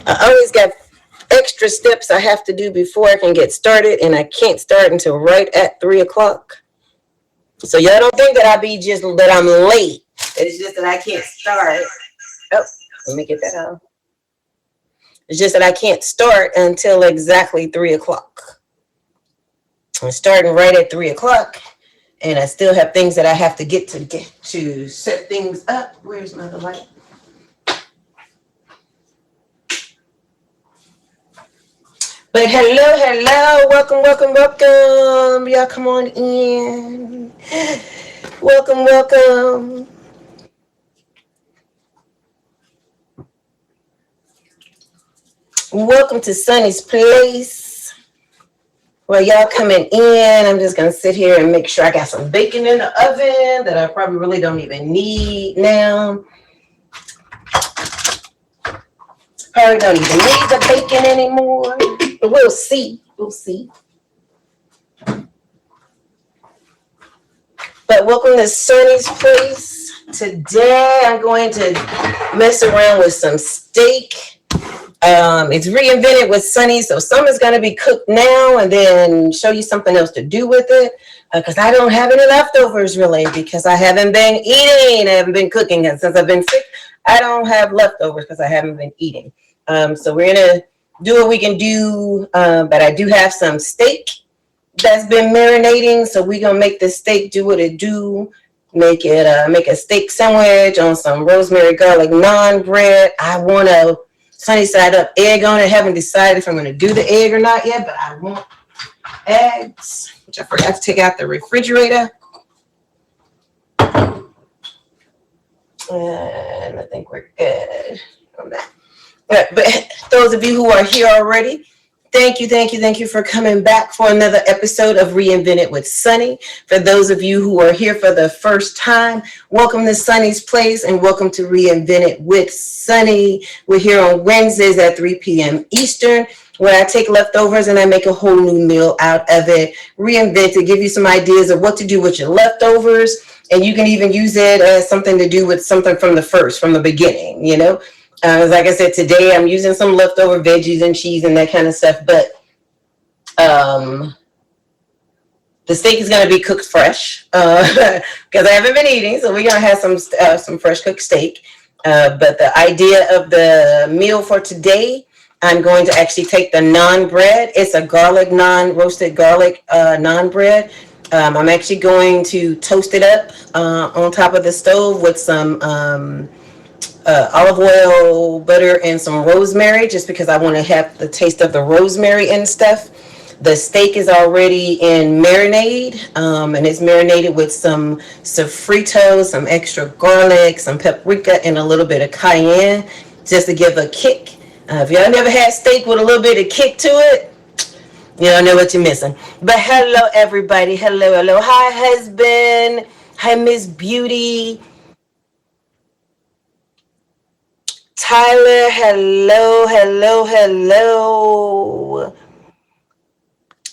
I always got extra steps I have to do before I can get started, and I can't start until right at 3 o'clock. So y'all don't think that that I'm late. It's just that I can't start. Oh, let me get that out. It's just that I can't start until exactly 3 o'clock. I'm starting right at 3 o'clock, and I still have things that I have to get to set things up. Where's my other light? But hello, welcome. Y'all come on in. Welcome. Welcome to Sunny's Place. Well, y'all coming in. I'm just gonna sit here and make sure I got some bacon in the oven that I probably really don't even need now. Probably don't even need the bacon anymore. But we'll see. But welcome to Sunny's Place. Today I'm going to mess around with some steak. It's reinvented with Sunny, so some is going to be cooked now and then show you something else to do with it. Because I don't have any leftovers really, because I haven't been eating. I haven't been cooking, and since I've been sick, I don't have leftovers because I haven't been eating. So we're going to do what we can do, but I do have some steak that's been marinating, so we're going to make the steak do what it do. Make a steak sandwich on some rosemary garlic naan bread. I want to sunny side up egg on it. Haven't decided if I'm going to do the egg or not yet, but I want eggs, which I forgot to take out the refrigerator. And I think we're good on that. But those of you who are here already, thank you for coming back for another episode of Reinvented with Sunny. For those of you who are here for the first time, welcome to Sunny's Place and welcome to Reinvented with Sunny. We're here on Wednesdays at 3 p.m. Eastern, where I take leftovers and I make a whole new meal out of it. Reinvent to give you some ideas of what to do with your leftovers, and you can even use it as something to do with something from the beginning, you know? Like I said, today I'm using some leftover veggies and cheese and that kind of stuff, but the steak is going to be cooked fresh because I haven't been eating, so we're going to have some fresh cooked steak. But the idea of the meal for today, I'm going to actually take the naan bread. It's a roasted garlic naan bread. I'm actually going to toast it up on top of the stove with some olive oil, butter, and some rosemary, just because I want to have the taste of the rosemary and stuff. The steak is already in marinade, and it's marinated with some sofrito, some extra garlic, some paprika, and a little bit of cayenne, just to give a kick. If y'all never had steak with a little bit of kick to it, you don't know what you're missing. But hello, everybody. Hello. Hi, husband. Hi, Miss Beauty. Tyler, hello.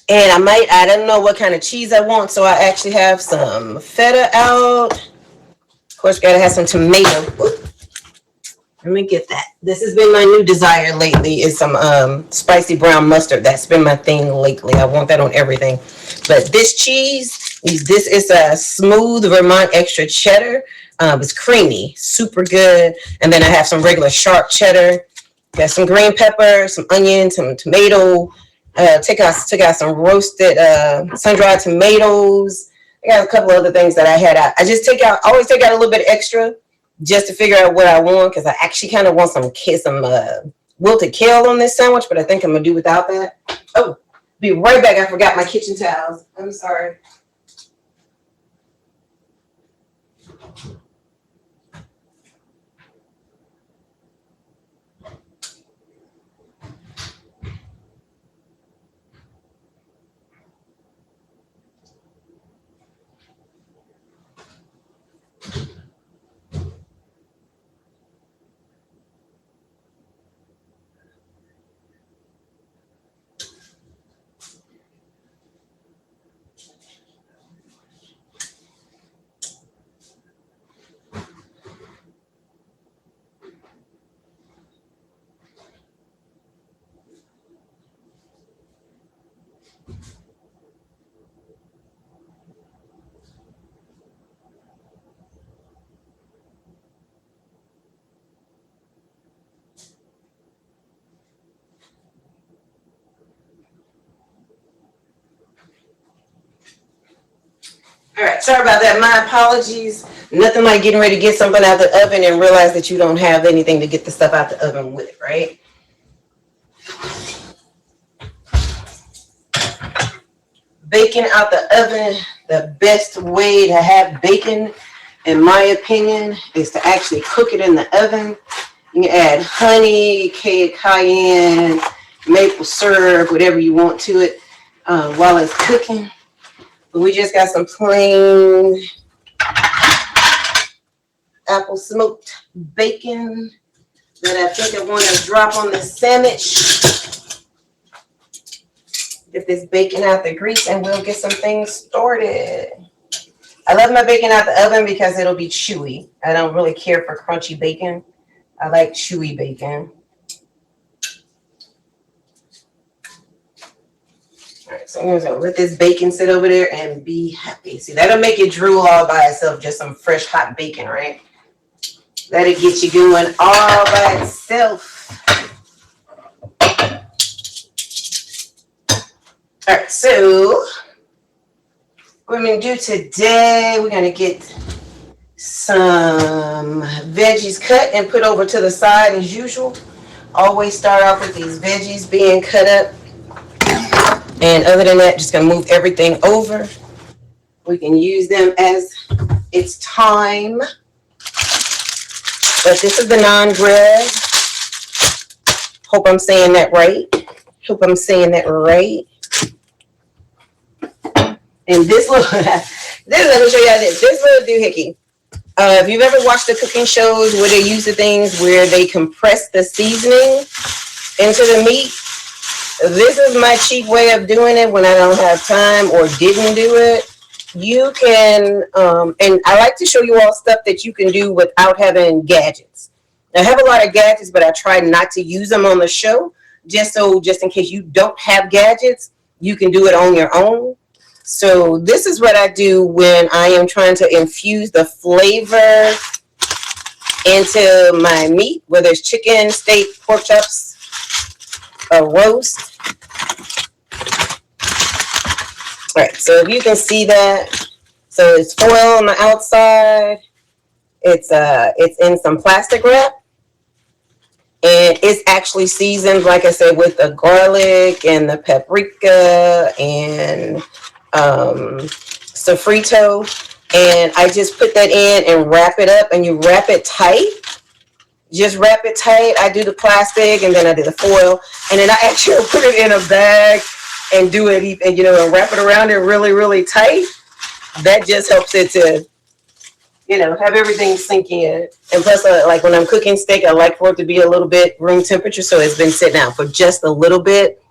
And I don't know what kind of cheese I want, so I actually have some feta out. Of course, gotta have some tomato. Let me get that. This has been my new desire lately, is some spicy brown mustard. That's been my thing lately. I want that on everything. But this cheese, this is a smooth Vermont extra cheddar. It's creamy, super good. And then I have some regular sharp cheddar. Got some green pepper, some onion, some tomato. Took out some roasted sun-dried tomatoes. I got a couple other things that I had out. I always take out a little bit extra just to figure out what I want, because I actually kind of want some wilted kale on this sandwich, but I think I'm gonna do without that. Oh, be right back. I forgot my kitchen towels. I'm sorry. All right, sorry about that. My apologies. Nothing like getting ready to get something out the oven and realize that you don't have anything to get the stuff out the oven with, right? Bacon out the oven, the best way to have bacon, in my opinion, is to actually cook it in the oven. You can add honey, cayenne, maple syrup, whatever you want to it while it's cooking. But we just got some plain apple smoked bacon that I think I want to drop on this sandwich. Get this bacon out the grease and we'll get some things started. I love my bacon out the oven because it'll be chewy. I don't really care for crunchy bacon. I like chewy bacon. All right, so I'm just gonna let this bacon sit over there and be happy. See, that'll make it drool all by itself, just some fresh hot bacon, right? That'll get you going all by itself. All right, so what we're gonna do today, we're gonna get some veggies cut and put over to the side as usual. Always start off with these veggies being cut up. And other than that, just gonna move everything over. We can use them as it's time. But this is the non-bread. Hope I'm saying that right. Hope I'm saying that right. And this little, let me show you how this little doohickey. If you've ever watched the cooking shows where they use the things where they compress the seasoning into the meat, this is my cheap way of doing it when I don't have time or didn't do it. You can, and I like to show you all stuff that you can do without having gadgets. I have a lot of gadgets, but I try not to use them on the show, just in case you don't have gadgets, you can do it on your own. So this is what I do when I am trying to infuse the flavor into my meat, whether it's chicken, steak, pork chops, a roast. All right, so if you can see that, so it's foil on the outside. It's in some plastic wrap, and it's actually seasoned, like I said, with the garlic and the paprika and sofrito, and I just put that in and wrap it up, and you wrap it tight. Just wrap it tight. I do the plastic and then I do the foil, and then I actually put it in a bag and do it, and and wrap it around it really, really tight. That just helps it to, have everything sink in. And plus, like when I'm cooking steak, I like for it to be a little bit room temperature, so it's been sitting out for just a little bit.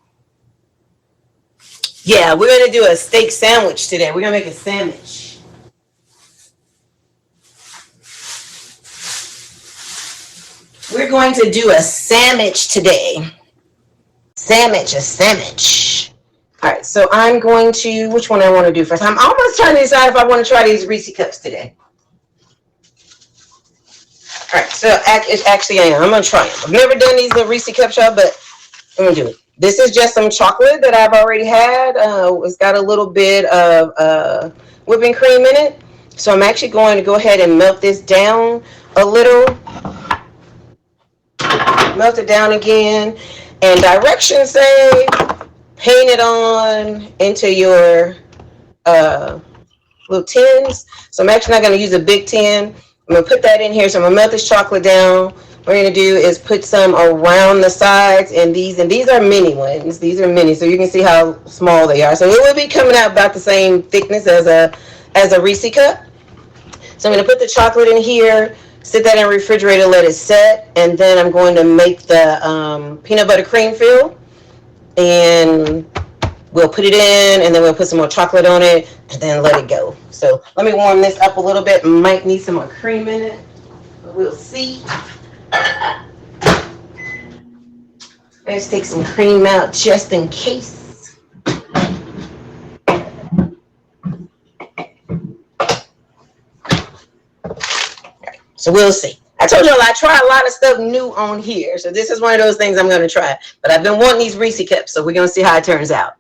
Yeah, we're going to do a steak sandwich today. We're going to make a sandwich. We're going to do a sandwich today. A sandwich. All right, so I'm going to, which one I want to do first? I'm almost trying to decide if I want to try these Reese cups today. All right, so actually I am. I'm going to try them. I've never done these little Reese cups, y'all, but I'm going to do it. This is just some chocolate that I've already had. It's got a little bit of whipping cream in it. So I'm actually going to go ahead and melt this down a little. Melt it down again. And directions say paint it on into your little tins. So I'm actually not going to use a big tin. I'm going to put that in here. So I'm going to melt this chocolate down. What we're going to do is put some around the sides, and these are mini ones. These are mini, so you can see how small they are. So it will be coming out about the same thickness as a Reese cup. So I'm going to put the chocolate in here, sit that in the refrigerator, let it set, and then I'm going to make the peanut butter cream fill, and we'll put it in, and then we'll put some more chocolate on it, and then let it go. So let me warm this up a little bit. Might need some more cream in it, but we'll see. Let's take some cream out just in case. Right, so we'll see. I told you I try a lot of stuff new on here. So this is one of those things I'm going to try. But I've been wanting these Reese cups, so we're going to see how it turns out.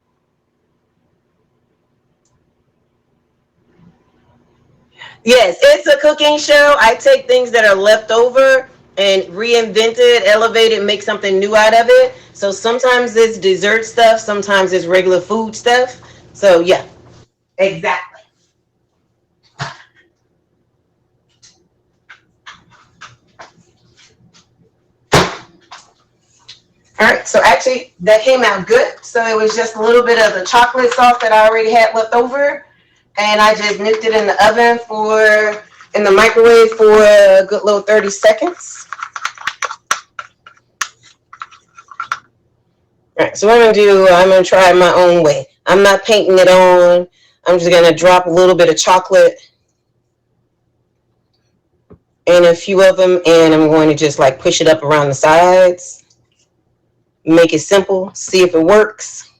Yes, it's a cooking show. I take things that are left over and reinvent it, elevate it, make something new out of it. So sometimes it's dessert stuff, sometimes it's regular food stuff. So yeah, exactly. All right, so actually that came out good. So it was just a little bit of the chocolate sauce that I already had left over, and I just nipped it in the oven for in the microwave for a good little 30 seconds. All right, so what I'm gonna do, I'm gonna try it my own way. I'm not painting it on. I'm just gonna drop a little bit of chocolate in a few of them, and I'm going to just like push it up around the sides. Make it simple, see if it works.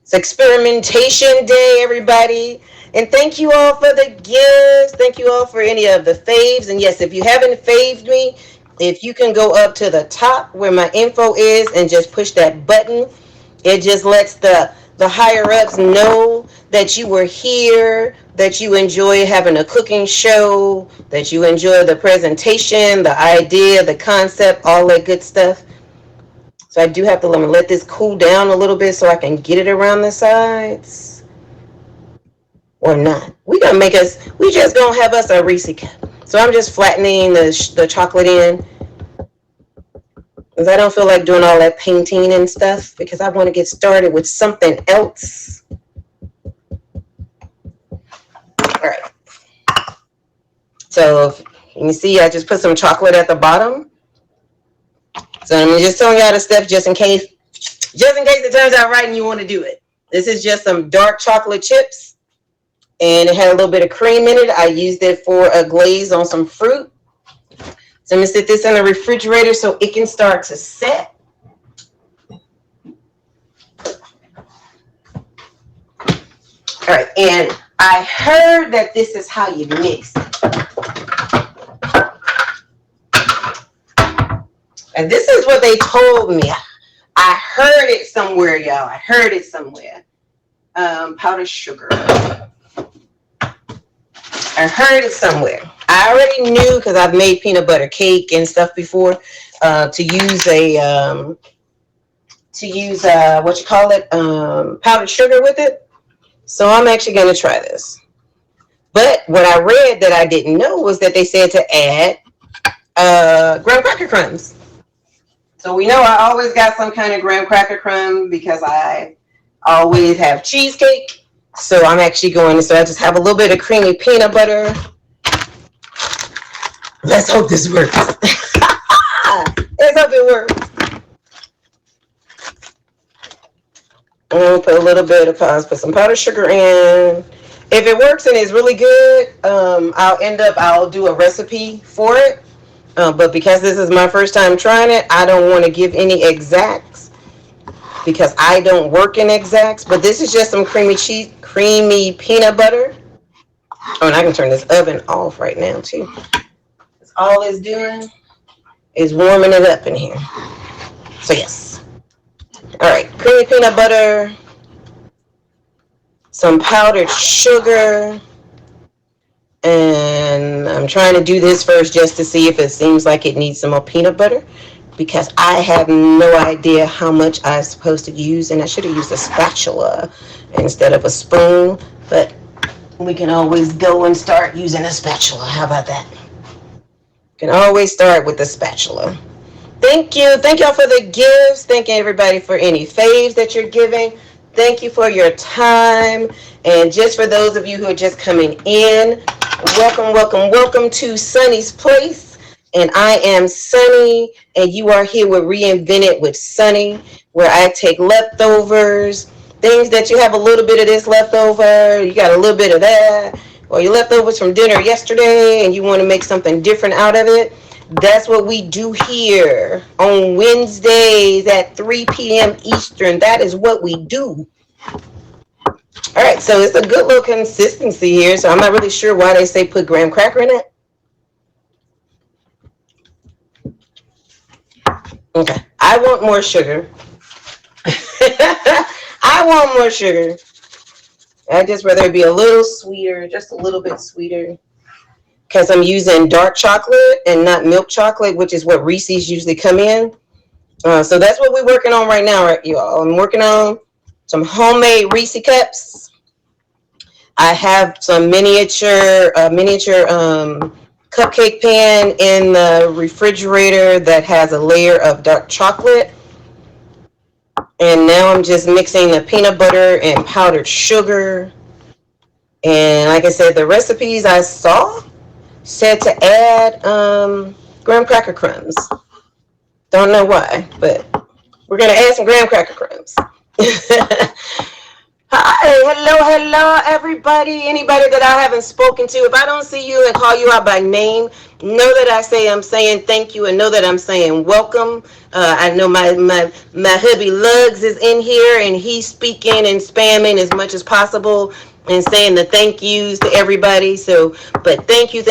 It's experimentation day, everybody. And thank you all for the gifts. Thank you all for any of the faves. And yes, if you haven't faved me, if you can go up to the top where my info is and just push that button, it just lets the higher ups know that you were here, that you enjoy having a cooking show, that you enjoy the presentation, the idea, the concept, all that good stuff. So I do have to let this cool down a little bit so I can get it around the sides. Or not. We just gonna have us a Reese cup. So I'm just flattening the chocolate in. Because I don't feel like doing all that painting and stuff. Because I want to get started with something else. Alright. So you can see I just put some chocolate at the bottom. So I'm just telling y'all the steps just in case it turns out right and you want to do it. This is just some dark chocolate chips, and it had a little bit of cream in it. I used it for a glaze on some fruit. So I'm gonna sit this in the refrigerator so it can start to set. All right, and I heard that this is how you mix it. And this is what they told me. I heard it somewhere, y'all. I heard it somewhere. Powdered sugar. I heard it somewhere. I already knew because I've made peanut butter cake and stuff before to use what you call it, powdered sugar with it. So I'm actually going to try this. But what I read that I didn't know was that they said to add graham cracker crumbs. So we know I always got some kind of graham cracker crumb because I always have cheesecake. So I'm actually going to, so I just have a little bit of creamy peanut butter. Let's hope this works. Let's hope it works. I'm going to put a little bit of, put some powdered sugar in. If it works and it's really good, I'll do a recipe for it. But because this is my first time trying it, I don't want to give any exacts because I don't work in exacts. But this is just some creamy peanut butter. Oh, and I can turn this oven off right now too. That's all it's doing is warming it up in here. So yes. All right, creamy peanut butter, some powdered sugar. And I'm trying to do this first just to see if it seems like it needs some more peanut butter because I have no idea how much I'm supposed to use, and I should have used a spatula instead of a spoon, but we can always go and start using a spatula. How about that? Can always start with the spatula. Thank you. Thank y'all for the gifts. Thank everybody for any faves that you're giving. Thank you for your time. And just for those of you who are just coming in, welcome to Sunny's Place. And I am Sunny, and you are here with Reinvented with Sunny, where I take leftovers, things that you have a little bit of this leftover, you got a little bit of that, or your leftovers from dinner yesterday, and you want to make something different out of it. That's what we do here on Wednesdays at 3 p.m. Eastern. That is what we do. All right, so it's a good little consistency here. So I'm not really sure why they say put graham cracker in it. Okay, I want more sugar. I want more sugar. I just rather it be a little sweeter, just a little bit sweeter. Because I'm using dark chocolate and not milk chocolate, which is what Reese's usually come in. So that's what we're working on right now, right, y'all. I'm working on some homemade Reese cups. I have some miniature cupcake pan in the refrigerator that has a layer of dark chocolate. And now I'm just mixing the peanut butter and powdered sugar. And like I said, the recipes I saw said to add graham cracker crumbs. Don't know why, but we're going to add some graham cracker crumbs. Hi, hello, everybody. Anybody that I haven't spoken to, if I don't see you and call you out by name, know that I'm saying thank you, and know that I'm saying welcome. I know my hubby Lugs is in here, and he's speaking and spamming as much as possible and saying the thank yous to everybody. So, but thank you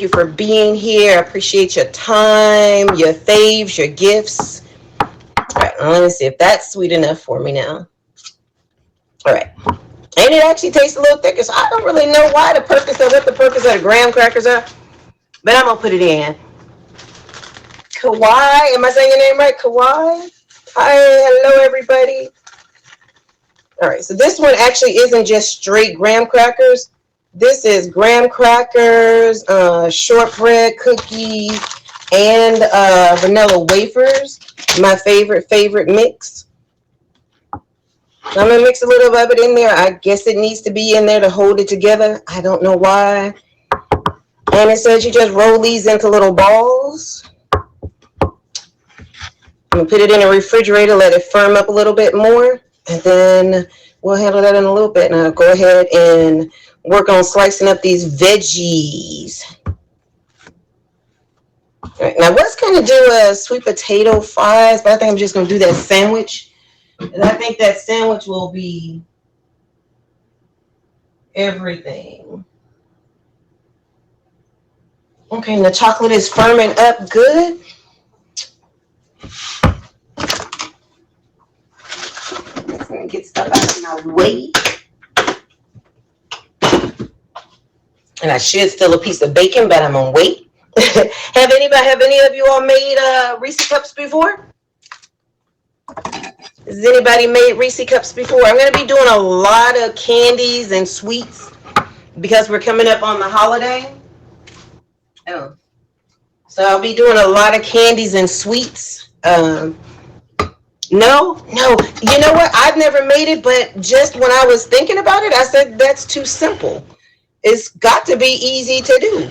for being here. I appreciate your time, your faves, your gifts. All right, let me see if that's sweet enough for me now. All right. And it actually tastes a little thicker, so I don't really know what the purpose of the graham crackers are, but I'm gonna put it in. Kawai, am I saying your name right? Kawai? Hi, hello everybody. All right, so this one actually isn't just straight graham crackers. This is graham crackers, shortbread cookies, and vanilla wafers. My favorite mix. I'm going to mix a little of it in there. I guess it needs to be in there to hold it together. I don't know why. And it says you just roll these into little balls. I'm going to put it in a refrigerator, let it firm up a little bit more. And then we'll handle that in a little bit. And I'll go ahead and work on slicing up these veggies. All right, now, I was going to do a sweet potato fries, but I think I'm just going to do that sandwich. And I think that sandwich will be everything. Okay, and the chocolate is firming up good. I'm gonna get stuff out of my way. And I should steal a piece of bacon, but I'm gonna wait. Have any of you all made Reese cups before? Has anybody made Reese cups before? I'm going to be doing a lot of candies and sweets because we're coming up on the holiday. Oh. So I'll be doing a lot of candies and sweets. No. You know what? I've never made it, but just when I was thinking about it, I said that's too simple. It's got to be easy to do.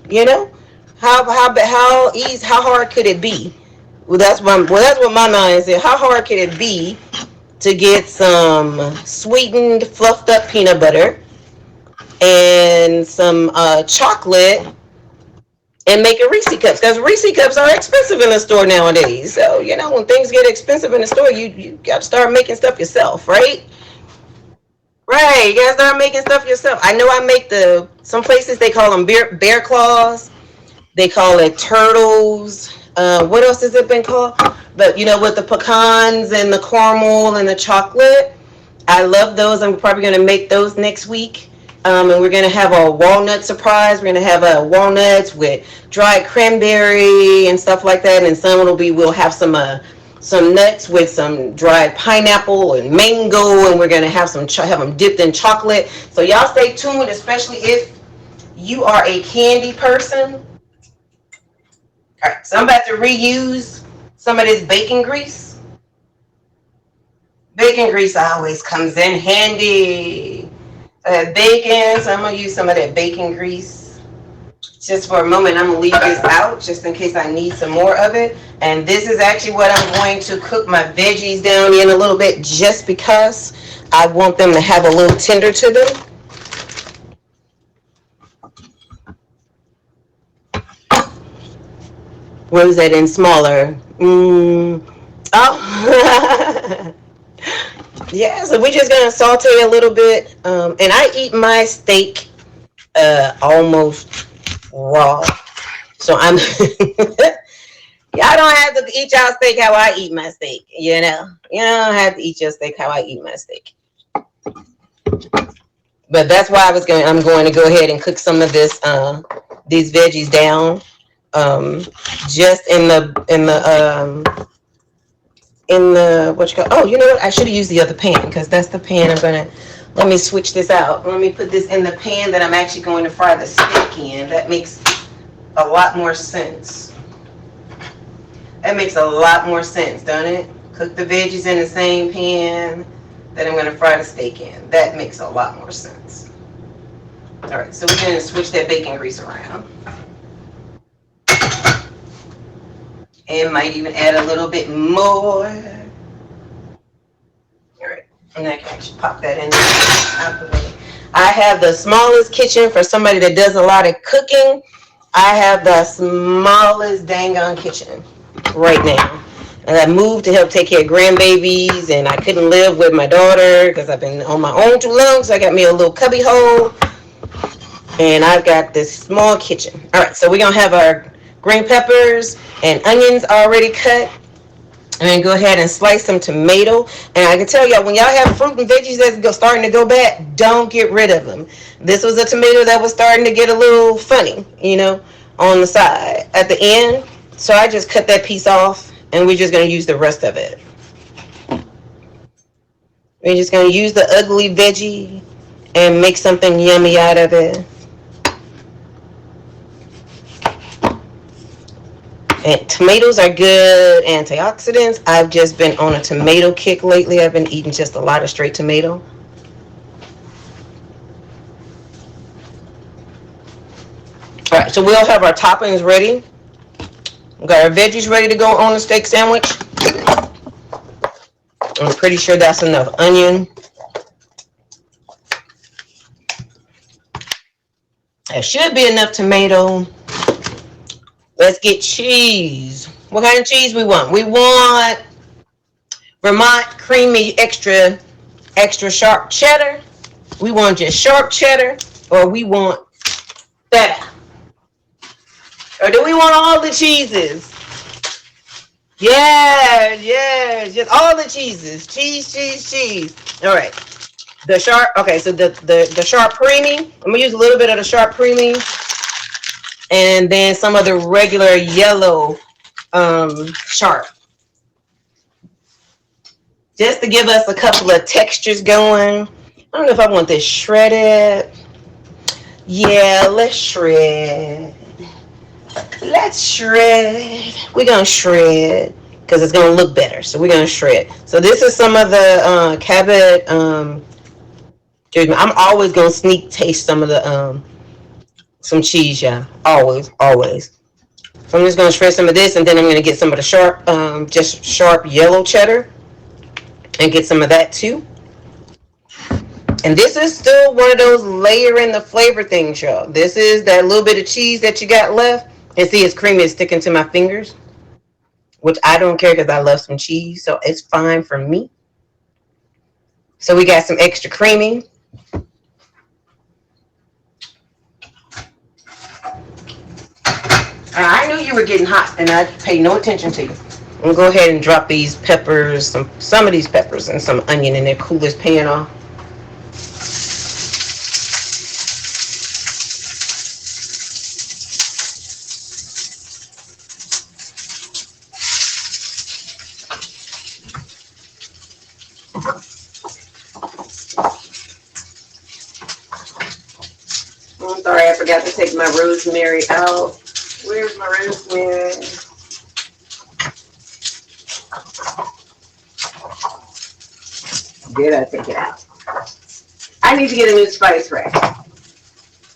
You know? How hard could it be? Well, that's what my mind said. How hard could it be to get some sweetened, fluffed up peanut butter and some chocolate and make a Reese cups? Because Reese cups are expensive in the store nowadays. So, when things get expensive in the store, you got to start making stuff yourself, right? Right, you got to start making stuff yourself. I know I make some places they call them bear claws. They call it turtles. What else has it been called? But with the pecans and the caramel and the chocolate, I love those. I'm probably going to make those next week. And we're going to have a walnut surprise. We're going to have walnuts with dried cranberry and stuff like that. And we'll have some nuts with some dried pineapple and mango. And we're going to have them dipped in chocolate. So y'all stay tuned, especially if you are a candy person. All right, so I'm about to reuse some of this bacon grease. Bacon grease always comes in handy. Bacon, so I'm going to use some of that bacon grease. Just for a moment, I'm going to leave this out just in case I need some more of it. And this is actually what I'm going to cook my veggies down in a little bit just because I want them to have a little tender to them. Where is that in smaller? Oh. Yeah, so we're just going to saute a little bit. And I eat my steak almost raw. So I'm... Y'all don't have to eat y'all steak how I eat my steak, You don't have to eat your steak how I eat my steak. But that's why I'm going to go ahead and cook some of these veggies down, just in the what you call. Oh, you know what? I should have used the other pan, because that's the pan I'm gonna. Let me switch this out. Let me put this in the pan that I'm actually going to fry the steak in. That makes a lot more sense. That makes a lot more sense, doesn't it? Cook the veggies in the same pan that I'm going to fry the steak in. That makes a lot more sense. All right, so we're going to switch that bacon grease around. And might even add a little bit more. All right, and I can actually pop that in out the way. I have the smallest kitchen for somebody that does a lot of cooking. I have the smallest dang on kitchen right now. And I moved to help take care of grandbabies, and I couldn't live with my daughter because I've been on my own too long. So I got me a little cubby hole, and I've got this small kitchen. All right, so we're gonna have our green peppers and onions already cut. And then go ahead and slice some tomato. And I can tell y'all, when y'all have fruit and veggies that's starting to go bad, don't get rid of them. This was a tomato that was starting to get a little funny, on the side at the end. So I just cut that piece off, and we're just going to use the rest of it. We're just going to use the ugly veggie and make something yummy out of it. And tomatoes are good antioxidants. I've just been on a tomato kick lately. I've been eating just a lot of straight tomato. All right, so we'll have our toppings ready. We got our veggies ready to go on the steak sandwich. I'm pretty sure that's enough onion. That should be enough tomato. Let's get cheese. What kind of cheese we want? We want Vermont creamy extra sharp cheddar. We want just sharp cheddar, or we want feta. Or do we want all the cheeses? Yes, just all the cheeses. Cheese. All right. The sharp, okay, so the sharp creamy. I'm gonna use a little bit of the sharp creamy, and then some of the regular yellow sharp, just to give us a couple of textures going. I don't know if I want this shredded. Yeah, let's shred. We're gonna shred because it's gonna look better, so we're gonna shred. So this is some of the Cabot. I'm always gonna sneak taste some of the some cheese, yeah. Always. So I'm just gonna shred some of this, and then I'm gonna get some of the sharp, just sharp yellow cheddar, and get some of that too. And this is still one of those layering the flavor things, y'all. This is that little bit of cheese that you got left, and see, it's creamy, it's sticking to my fingers, which I don't care because I love some cheese, so it's fine for me. So we got some extra creamy. I knew you were getting hot, and I paid no attention to you. I'm gonna go ahead and drop these peppers, some of these peppers, and some onion in there. Cool this pan off. I'm sorry, I forgot to take my rosemary out. Where's my rosemary? Did I take it out? I need to get a new spice rack.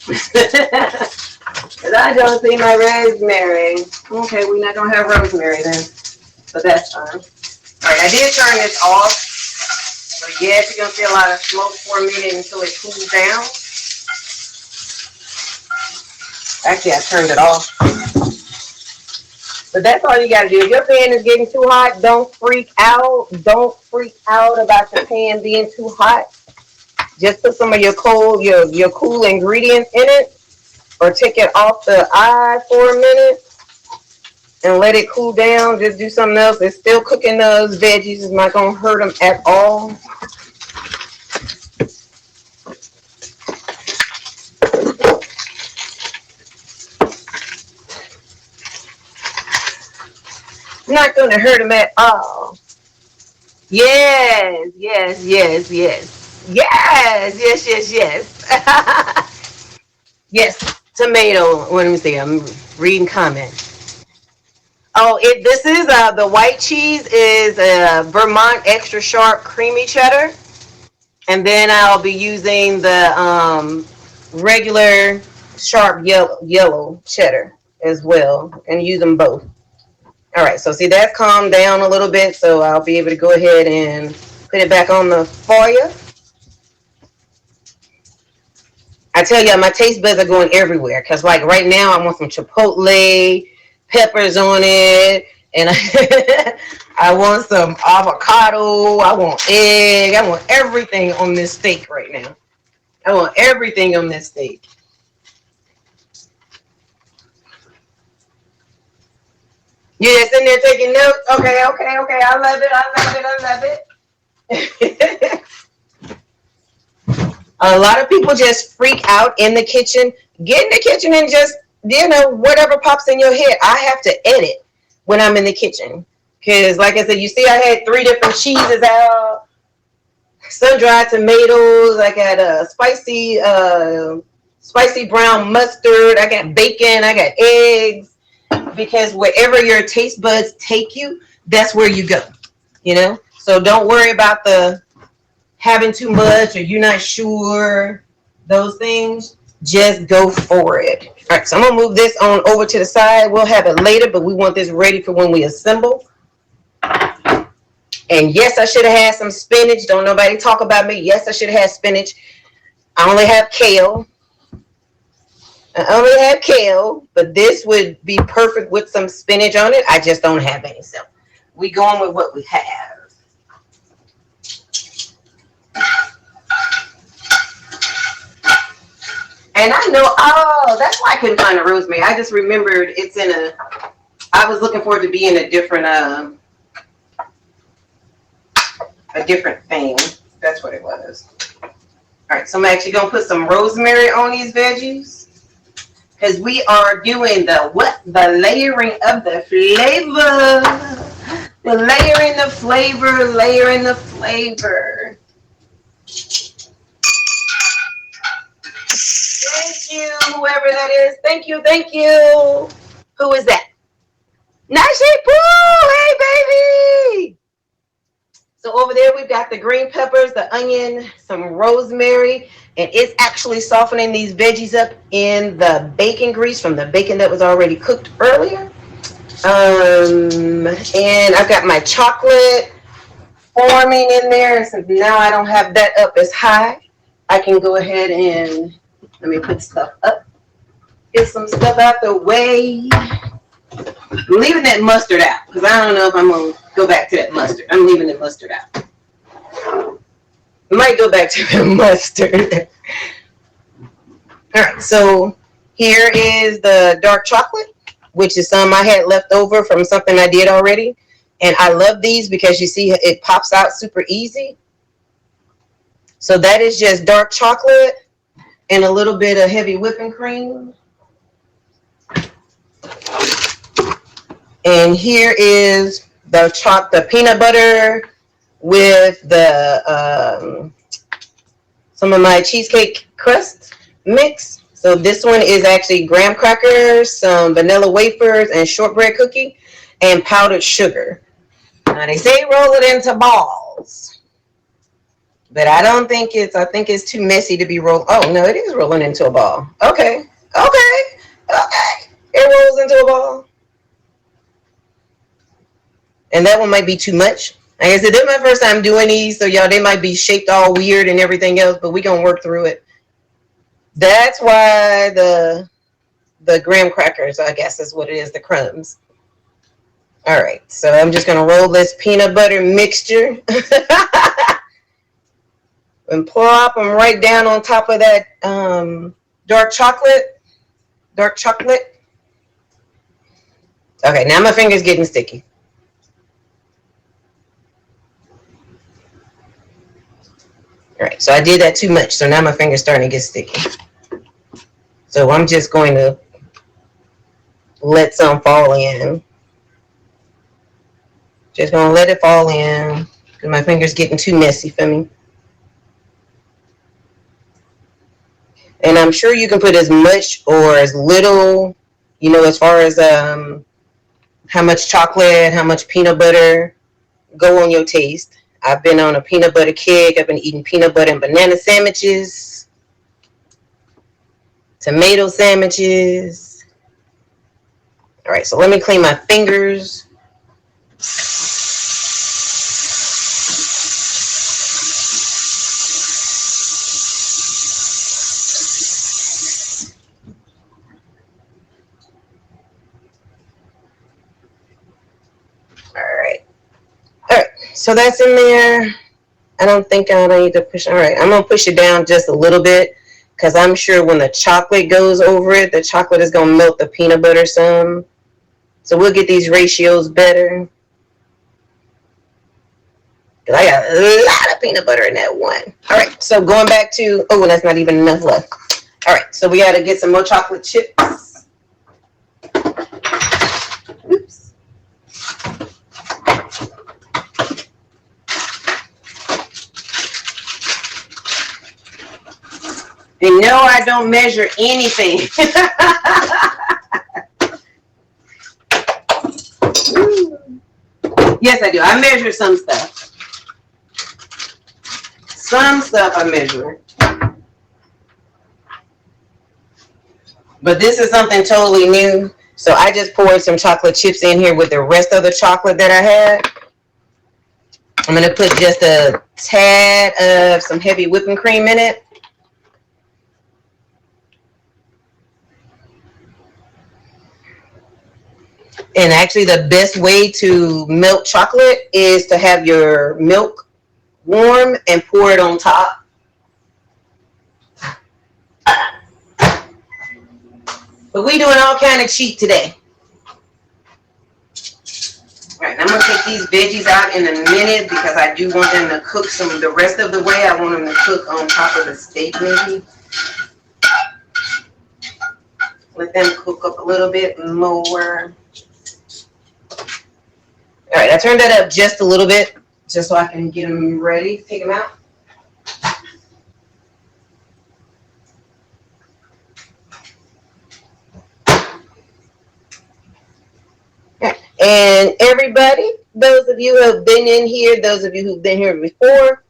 Because I don't see my rosemary. Okay, we're not going to have rosemary then. But that's fine. Alright, I did turn this off. So yes, you're going to see a lot of smoke for a minute until it cools down. Actually, I turned it off. But that's all you got to do. If your pan is getting too hot, don't freak out. Don't freak out about your pan being too hot. Just put some of your cool ingredients in it, or take it off the eye for a minute and let it cool down. Just do something else. It's still cooking those veggies. It's not going to hurt them at all. Not going to hurt them at all. Yes, yes, yes, yes. Yes, yes, yes, yes. Yes, tomato. Let me see. I'm reading comments. Oh, this is the white cheese is Vermont extra sharp creamy cheddar, and then I'll be using the regular sharp yellow cheddar as well, and use them both. All right, so see that's calmed down a little bit, so I'll be able to go ahead and put it back on the foil. I tell you, my taste buds are going everywhere because, like, right now, I want some chipotle peppers on it, and I want some avocado. I want egg. I want everything on this steak right now. I want everything on this steak. Yeah, sitting there taking notes. Okay, okay, okay. I love it. I love it. I love it. A lot of people just freak out in the kitchen. Get in the kitchen and just, whatever pops in your head. I have to edit when I'm in the kitchen. Because, like I said, you see I had 3 different cheeses out. Sun-dried tomatoes. I got a spicy brown mustard. I got bacon. I got eggs. Because wherever your taste buds take you, that's where you go. So don't worry about the having too much or you're not sure, those things. Just go for it. All right, so I'm gonna move this on over to the side. We'll have it later, but we want this ready for when we assemble. And yes, I should have had some spinach. Don't nobody talk about me. Yes, I should have had spinach. I only have kale. But this would be perfect with some spinach on it. I just don't have any, so we going with what we have. And I know, that's why I couldn't find the rosemary. I just remembered I was looking for it to be in a different thing. That's what it was. All right, so I'm actually going to put some rosemary on these veggies. Because we are doing the layering of the flavor. Layering the flavor. Thank you, whoever that is. Thank you. Who is that? Nashi Poo! Hey, baby! So over there, we've got the green peppers, the onion, some rosemary, and it's actually softening these veggies up in the bacon grease from the bacon that was already cooked earlier. And I've got my chocolate forming in there. So now I don't have that up as high. I can go ahead and let me put stuff up. Get some stuff out the way. I'm leaving that mustard out because I don't know if I'm going to go back to that mustard. I'm leaving the mustard out. I might go back to the mustard. All right, so here is the dark chocolate, which is some I had left over from something I did already. And I love these because you see it pops out super easy. So that is just dark chocolate and a little bit of heavy whipping cream. And here is the peanut butter with the some of my cheesecake crust mix. So this one is actually graham crackers, some vanilla wafers, and shortbread cookie, and powdered sugar. Now they say roll it into balls, but I think it's too messy to be rolled. Oh no, it is rolling into a ball. Okay. It rolls into a ball. And that one might be too much. Like I said, this is my first time doing these, so y'all, they might be shaped all weird and everything else, but we're going to work through it. That's why the graham crackers, I guess is what it is, the crumbs. All right, so I'm just going to roll this peanut butter mixture and plop them right down on top of that dark chocolate. Okay, now my finger's getting sticky. All right, so I did that too much, so now my finger's starting to get sticky. So I'm just going to let some fall in. Just gonna let it fall in because my finger's getting too messy for me. And I'm sure you can put as much or as little, as far as how much chocolate, how much peanut butter, go on your taste. I've been on a peanut butter kick. I've been eating peanut butter and banana sandwiches, tomato sandwiches. All right, so let me clean my fingers. All right. All right, so that's in there. I don't think I need to push. All right, I'm going to push it down just a little bit because I'm sure when the chocolate goes over it, the chocolate is going to melt the peanut butter some. So we'll get these ratios better. Because I got a lot of peanut butter in that one. All right, so going back to, oh, that's not even enough left. All right, so we got to get some more chocolate chips. Oops. And no, I don't measure anything. Yes, I do. I measure some stuff. Some stuff I measure. But this is something totally new. So I just poured some chocolate chips in here with the rest of the chocolate that I had. I'm going to put just a tad of some heavy whipping cream in it. And actually the best way to melt chocolate is to have your milk warm and pour it on top. But we doing all kind of cheap today. All right, I'm going to take these veggies out in a minute because I do want them to cook the rest of the way. I want them to cook on top of the steak maybe. Let them cook up a little bit more. All right, I turned that up just a little bit just so I can get them ready. Take them out. And everybody, those of you who have been in here, those of you who've been here before,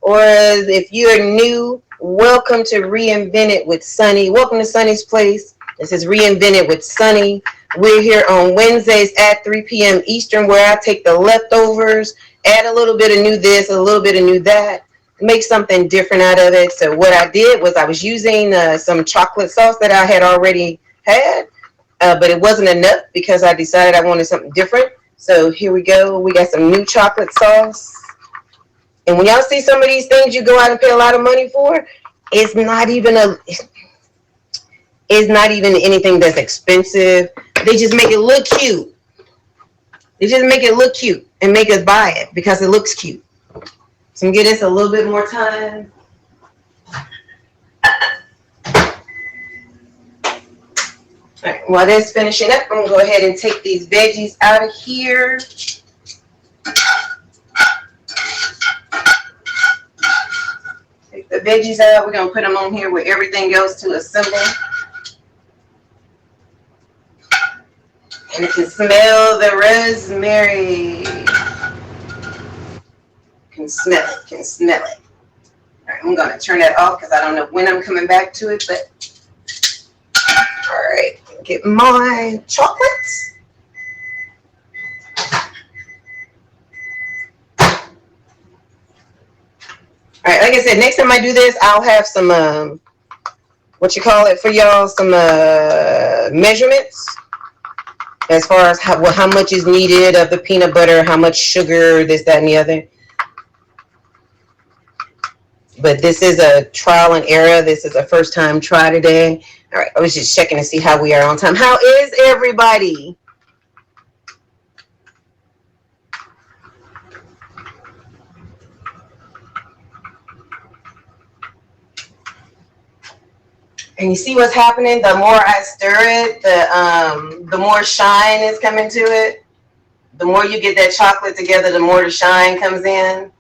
or if you're new, welcome to Reinvented with Sunny. Welcome to Sunny's Place. This is Reinvented with Sunny. We're here on Wednesdays at 3 p.m. Eastern, where I take the leftovers, add a little bit of new this, a little bit of new that, make something different out of it. So what I did was I was using some chocolate sauce that I had already had, but it wasn't enough because I decided I wanted something different. So here we go. We got some new chocolate sauce. And when y'all see some of these things you go out and pay a lot of money for, it's not even anything that's expensive. They just make it look cute. They just make it look cute and make us buy it because it looks cute. So I'm gonna give this a little bit more time. All right, while that's finishing up, I'm gonna go ahead and take these veggies out of here. Take the veggies out. We're gonna put them on here where everything goes to assemble. And you can smell the rosemary. Can smell it, can smell it. All right, I'm gonna turn that off because I don't know when I'm coming back to it, but all right, get my chocolates. All right, like I said, next time I do this, I'll have some, what you call it for y'all, some measurements as far as how much is needed of the peanut butter, how much sugar, this, that, and the other. But this is a trial and error. This is a first time try today. All right, I was just checking to see how we are on time. How is everybody? And you see what's happening? The more I stir it, the more shine is coming to it. The more you get that chocolate together, the more the shine comes in.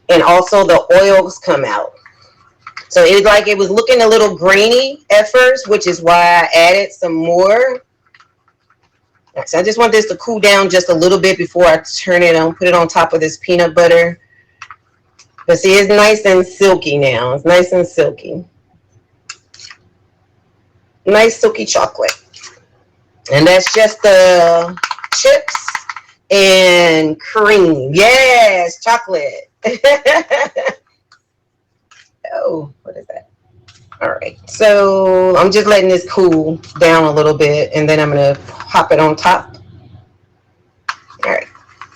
And also the oils come out. So it's like it was looking a little grainy at first, which is why I added some more. So I just want this to cool down just a little bit before I turn it on, put it on top of this peanut butter. But see, it's nice and silky now. It's nice and silky. Nice silky chocolate. And that's just the chips and cream. Yes, chocolate. Oh, what is that? All right. So I'm just letting this cool down a little bit, and then I'm going to pop it on top. All right.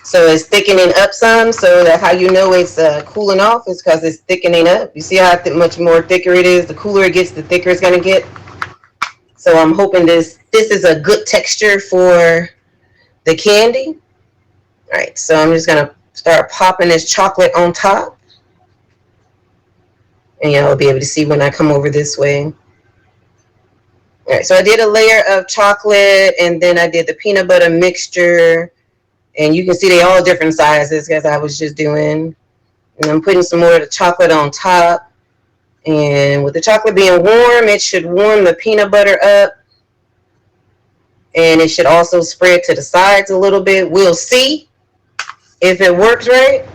So it's thickening up some, so that how you know it's cooling off is because it's thickening up. You see how much more thicker it is? The cooler it gets, the thicker it's going to get. So I'm hoping this is a good texture for the candy. All right, so I'm just going to start popping this chocolate on top. And y'all will be able to see when I come over this way. All right, so I did a layer of chocolate, and then I did the peanut butter mixture. And you can see they all different sizes because I was just doing. And I'm putting some more of the chocolate on top. And with the chocolate being warm, it should warm the peanut butter up. And it should also spread to the sides a little bit. We'll see if it works right.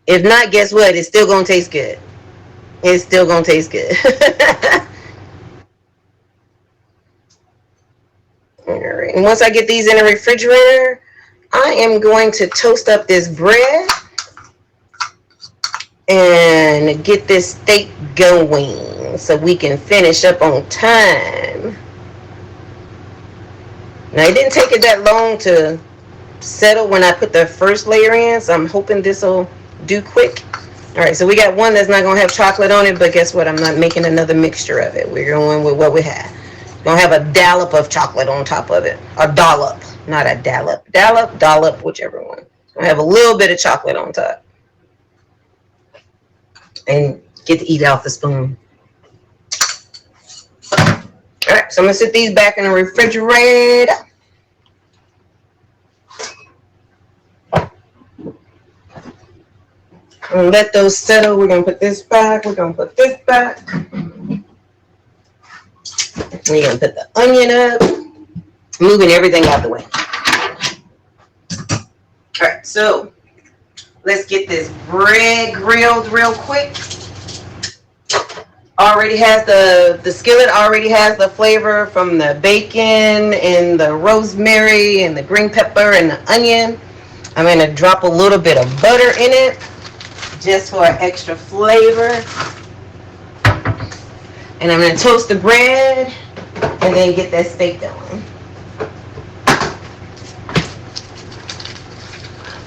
If not, guess what? It's still going to taste good. It's still going to taste good. All right. And once I get these in the refrigerator, I am going to toast up this bread and get this steak going so we can finish up on time. Now, it didn't take it that long to settle when I put the first layer in, so I'm hoping this will do quick. All right, so we got one that's not going to have chocolate on it, but guess what? I'm not making another mixture of it. We're going with what we have. We're going to have a dollop of chocolate on top of it. A dollop, not a dollop. Dollop, whichever one. I have a little bit of chocolate on top. And get to eat it off the spoon. All right, so I'm going to sit these back in the refrigerator. And let those settle. We're going to put this back. We're going to put this back. We're going to put the onion up. Moving everything out the way. All right, so let's get this bread grilled real quick. Already has the skillet already has the flavor from the bacon and the rosemary and the green pepper and the onion. I'm going to drop a little bit of butter in it just for extra flavor. And I'm going to toast the bread and then get that steak going.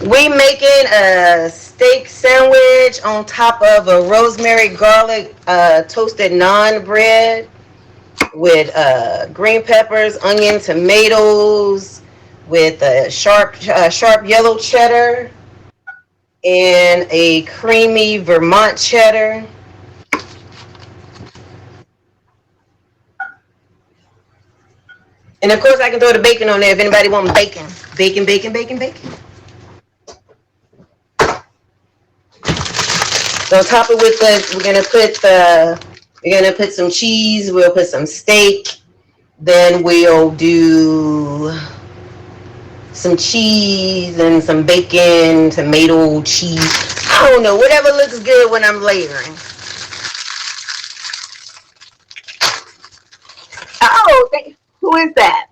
We making a steak sandwich on top of a rosemary garlic toasted naan bread with green peppers, onion, tomatoes, with a sharp yellow cheddar and a creamy Vermont cheddar. And of course I can throw the bacon on there if anybody wants bacon. Bacon, bacon, bacon, bacon. So top it with the, we're gonna put some cheese, we'll put some steak, then we'll do some cheese and some bacon, tomato, cheese. I don't know, whatever looks good when I'm layering. Oh, who is that?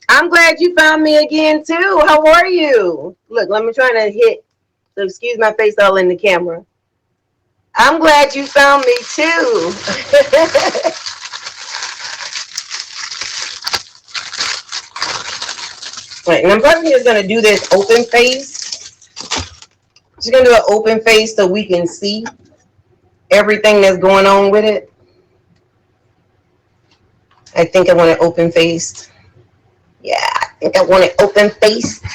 I'm glad you found me again too. How are you? Look, let me try to hit, so excuse my face all in the camera. I'm glad you found me too. Right, and I'm probably just gonna do this open face. Just gonna do an open face so we can see everything that's going on with it. I think I want it open faced. Yeah, I think I want it open faced.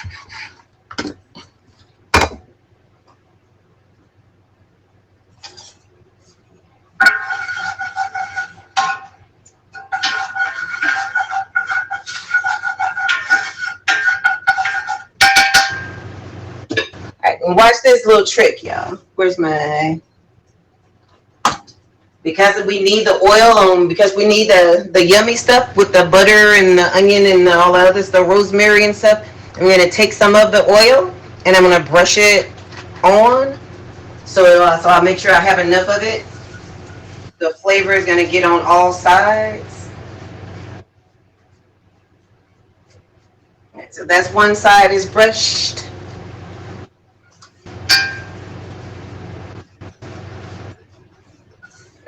And watch this little trick, y'all. Where's my... Because we need the oil on, because we need the yummy stuff with the butter and the onion and all the other stuff, rosemary and stuff. I'm going to take some of the oil and I'm going to brush it on. So I'll make sure I have enough of it. The flavor is going to get on all sides. So that's one side is brushed.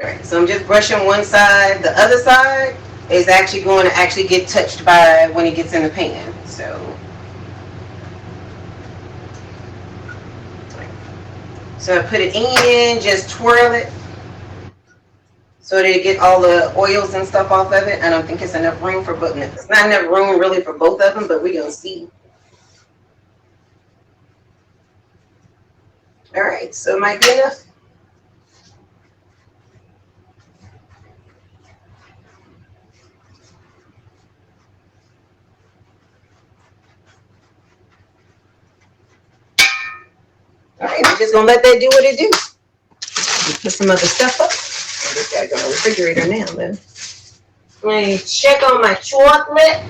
All right, so I'm just brushing one side. The other side is actually going to actually get touched by when it gets in the pan. So I put it in, just twirl it so that it get all the oils and stuff off of it. I don't think it's enough room for both. It's not enough room really for both of them, but we're going to see. All right, so it might be enough. All right, I'm just going to let that do what it do. Put some other stuff up. I just got to go in the refrigerator now, then. Let me check on my chocolate.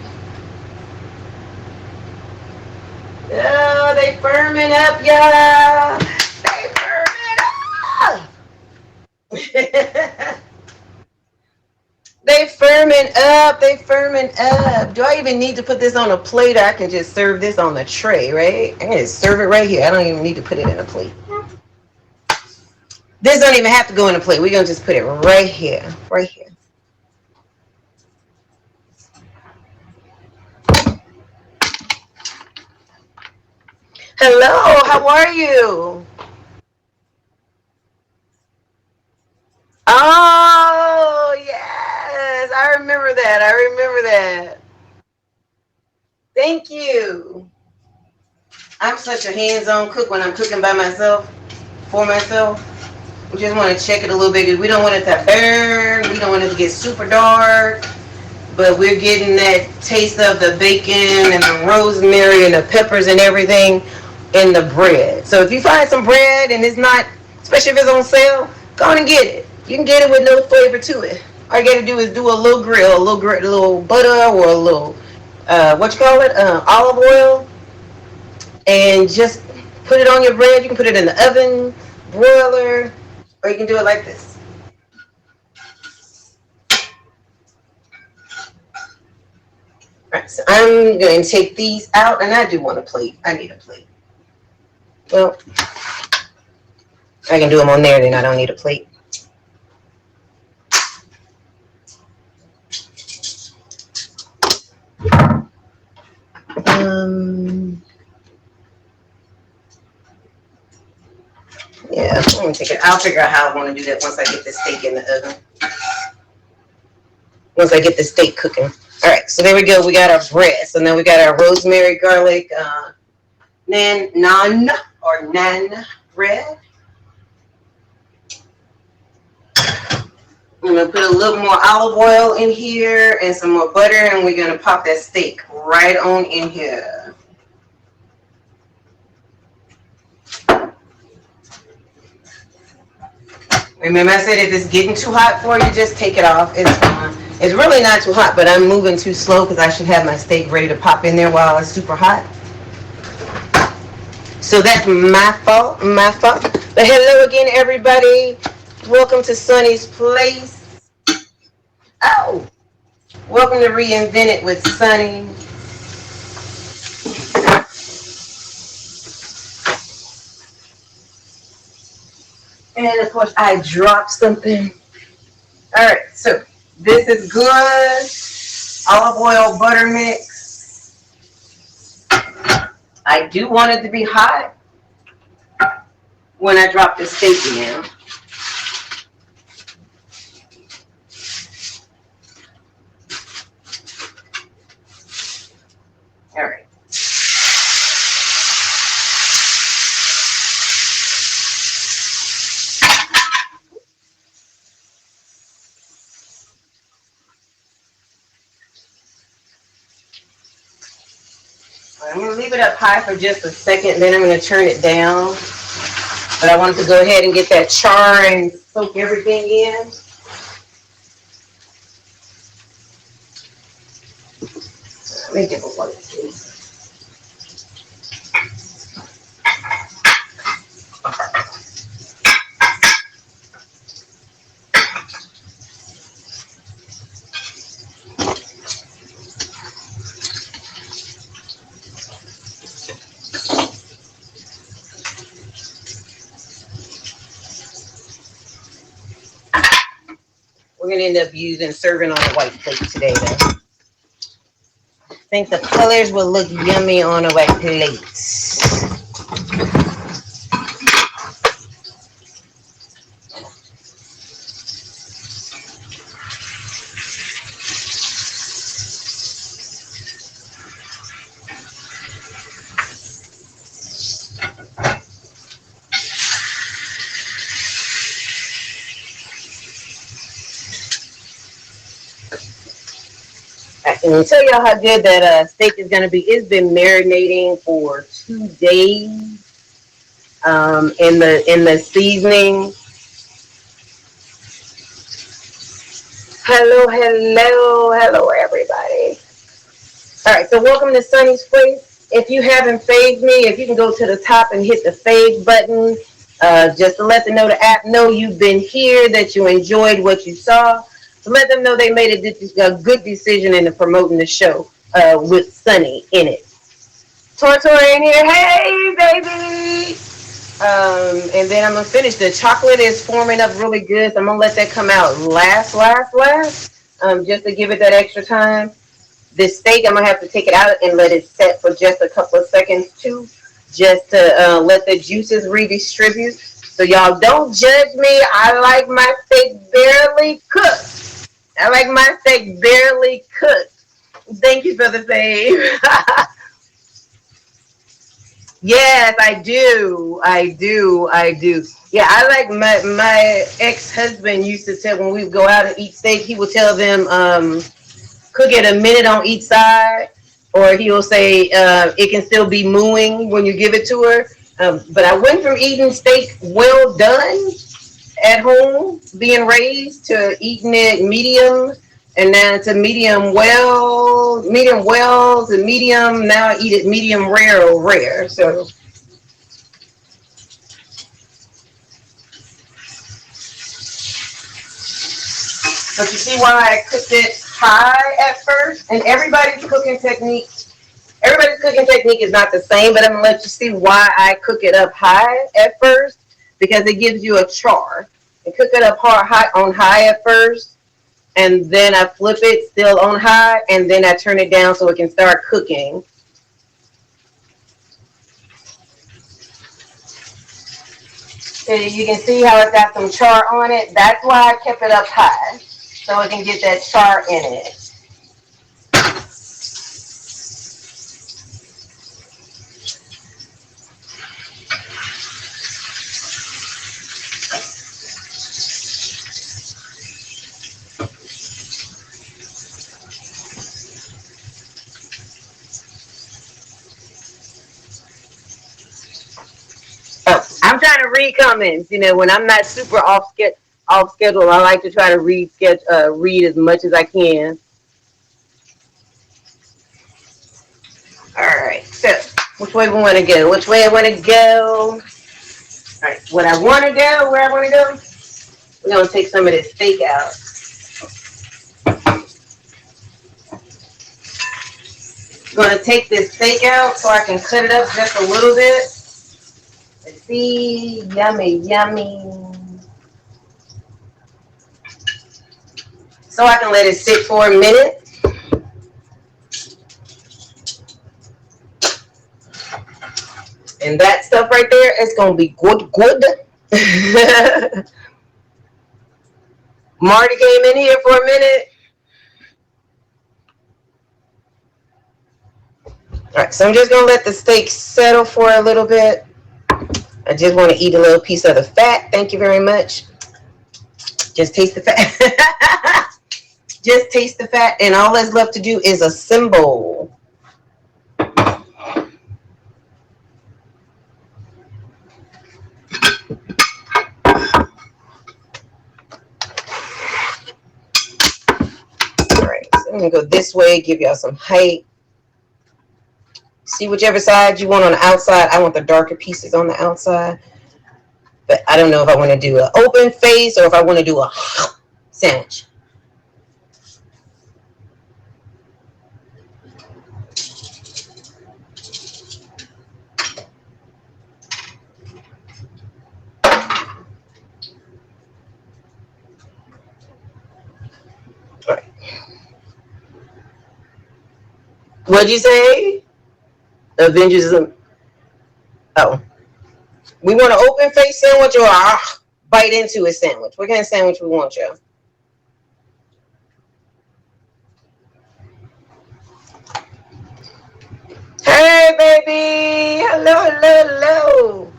Oh, they firming up, y'all. They firming up. They firming up. They firming up. Do I even need to put this on a plate, or I can just serve this on the tray, right? I can just serve it right here. I don't even need to put it in a plate. This don't even have to go in a plate. We're going to just put it right here. Right here. Hello, how are you? Oh, yes. I remember that. I remember that. Thank you. I'm such a hands-on cook when I'm cooking by myself, for myself. We just want to check it a little bit because we don't want it to burn. We don't want it to get super dark. But we're getting that taste of the bacon and the rosemary and the peppers and everything in the bread. So if you find some bread and it's not, especially if it's on sale, go on and get it. You can get it with no flavor to it. All you got to do is do a little grill, a little butter or a little, what you call it, olive oil, and just put it on your bread. You can put it in the oven, broiler, or you can do it like this. Right, so I'm going to take these out, and I do want a plate. I need a plate. Well, I can do them on there, then I don't need a plate. Yeah, I'm gonna take it. I'll figure out how I want to do that once I get the steak in the oven. Once I get the steak cooking. All right, so there we go. We got our bread. So now we got our rosemary, garlic, naan bread. I'm gonna put a little more olive oil in here and some more butter, and we're gonna pop that steak right on in here. Remember I said if it's getting too hot for you, just take it off. It's fine. It's really not too hot, but I'm moving too slow because I should have my steak ready to pop in there while it's super hot. So that's my fault, But hello again, everybody. Welcome to Sunny's Place. Oh, welcome to Reinvented with Sunny. And of course, I dropped something. All right, so this is good olive oil butter mix. I do want it to be hot when I drop the steak in. All right. I'm going to leave it up high for just a second, then I'm going to turn it down. But I wanted to go ahead and get that char and soak everything in. Let me give it one, two. We're going to end up serving on a white plate today, though. I think the colors will look yummy on a white plate. I can tell y'all how good that steak is going to be. It's been marinating for 2 days in the seasoning. Hello, everybody. All right, so welcome to Sunny's Place. If you haven't faved me, if you can go to the top and hit the fave button, just to let the app know you've been here, that you enjoyed what you saw. To let them know they made a good decision in promoting the show with Sunny in it. Tortoy in here, hey baby! And then I'm gonna finish. The chocolate is forming up really good, so I'm gonna let that come out last, just to give it that extra time. This steak, I'm gonna have to take it out and let it set for just a couple of seconds too, just to let the juices redistribute. So y'all don't judge me. I like my steak barely cooked. Thank you for the fave. Yes, I do. Yeah, I like my ex-husband used to tell when we would go out and eat steak, he would tell them cook it a minute on each side, or he will say it can still be mooing when you give it to her. But I went from eating steak well done at home, being raised, to eating it medium, and now to medium well to medium. Now I eat it medium rare or rare. So but you see why I cooked it high at first? And everybody's cooking technique is not the same, but I'm gonna let you see why I cook it up high at first, because it gives you a char. I cook it up on high at first, and then I flip it still on high, and then I turn it down so it can start cooking. So you can see how it's got some char on it. That's why I kept it up high, so it can get that char in it. Oh, I'm trying to read comments. When I'm not super off schedule, I like to try to read as much as I can. All right. So, which way we want to go? All right. Where I want to go. We're gonna take some of this steak out. I'm gonna take this steak out so I can cut it up just a little bit. Let's see, yummy. So I can let it sit for a minute. And that stuff right there is gonna be good. Marty came in here for a minute. All right, so I'm just gonna let the steak settle for a little bit. I just want to eat a little piece of the fat. Thank you very much. Just taste the fat. Just taste the fat, and all that's left to do is assemble. go this way, give y'all some height. See whichever side you want on the outside. I want the darker pieces on the outside. But I don't know if I want to do an open face or if I want to do a sandwich. All right. What'd you say? Avengers. Oh. We want an open face sandwich or a bite into a sandwich? What kind of sandwich we want, y'all? Hey, baby. Hello, hello, hello.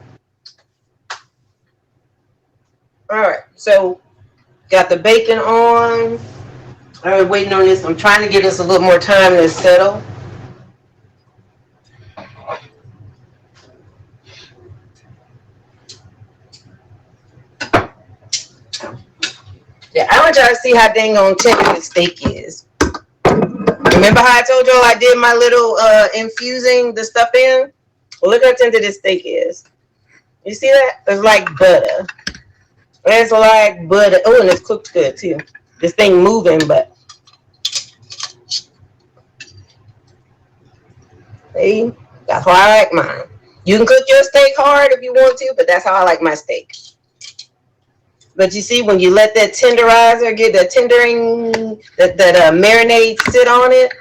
All right. So, got the bacon on. I was waiting on this. I'm trying to give this a little more time to settle. Yeah, I want y'all to see how dang on tender the steak is. Remember how I told y'all I did my little infusing the stuff in? Well, look how tender this steak is. You see that? It's like butter. It's like butter. Oh, and it's cooked good too. This thing moving, but see, that's why I like mine. You can cook your steak hard if you want to, but that's how I like my steak. But you see, when you let that tenderizer get the tendering, that marinade sit on it,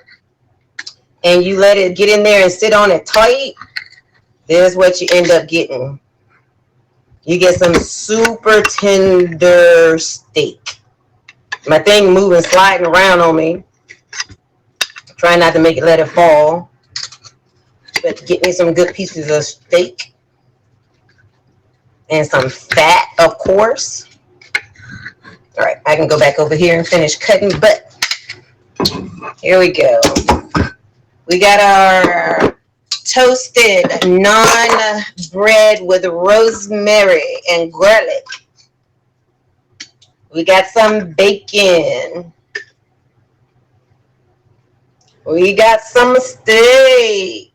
and you let it get in there and sit on it tight, there's what you end up getting. You get some super tender steak. My thing moving, sliding around on me. Trying not to let it fall. But get me some good pieces of steak. And some fat, of course. All right, I can go back over here and finish cutting, but here we go. We got our toasted naan bread with rosemary and garlic. We got some bacon. We got some steak.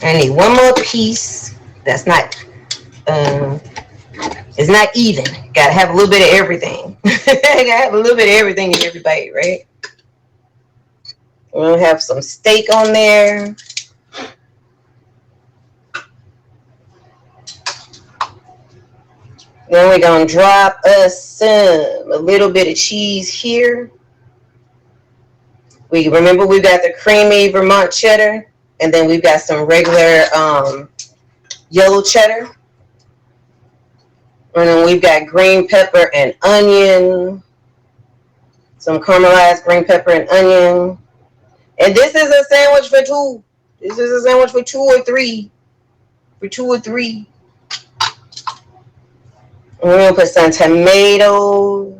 I need one more piece. That's not, it's not even. Gotta have a little bit of everything. Gotta have a little bit of everything in every bite, right? We'll have some steak on there. Then we're gonna drop us a little bit of cheese here. We remember we got the creamy Vermont cheddar, and then we've got some regular yellow cheddar. And then we've got green pepper and onion. Some caramelized green pepper and onion. And this is a sandwich for two. This is a sandwich for two or three. For two or three. And we're going to put some tomatoes.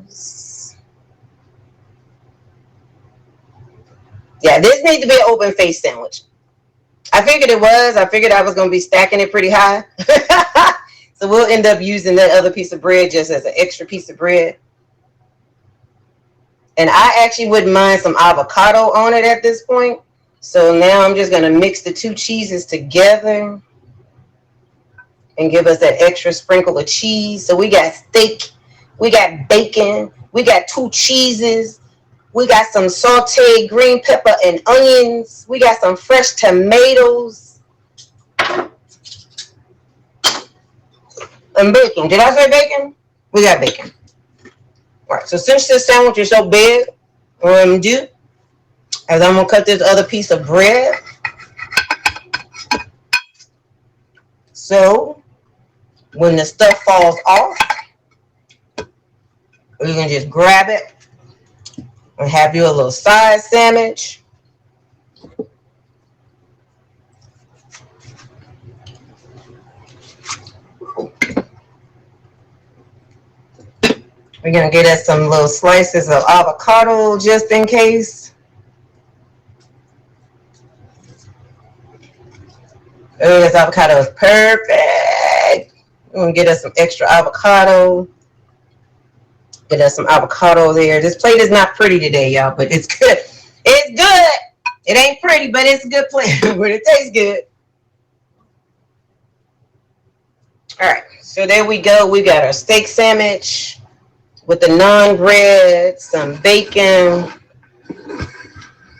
Yeah, this needs to be an open face sandwich. I figured it was. I figured I was going to be stacking it pretty high. So we'll end up using that other piece of bread just as an extra piece of bread. And I actually wouldn't mind some avocado on it at this point. So now I'm just going to mix the two cheeses together and give us that extra sprinkle of cheese. So we got steak, we got bacon, we got two cheeses, we got some sauteed green pepper and onions, we got some fresh tomatoes, and bacon. Did I say bacon? We got bacon. All right, so since this sandwich is so big, what I'm going to do is I'm going to cut this other piece of bread. So when the stuff falls off, you can just grab it and have you a little side sandwich. We're going to get us some little slices of avocado just in case. Oh, this avocado is perfect. We're going to get us some extra avocado. Get us some avocado there. This plate is not pretty today, y'all, but it's good. It's good. It ain't pretty, but it's a good plate. But it tastes good. All right, so there we go. We got our steak sandwich with the naan bread, some bacon,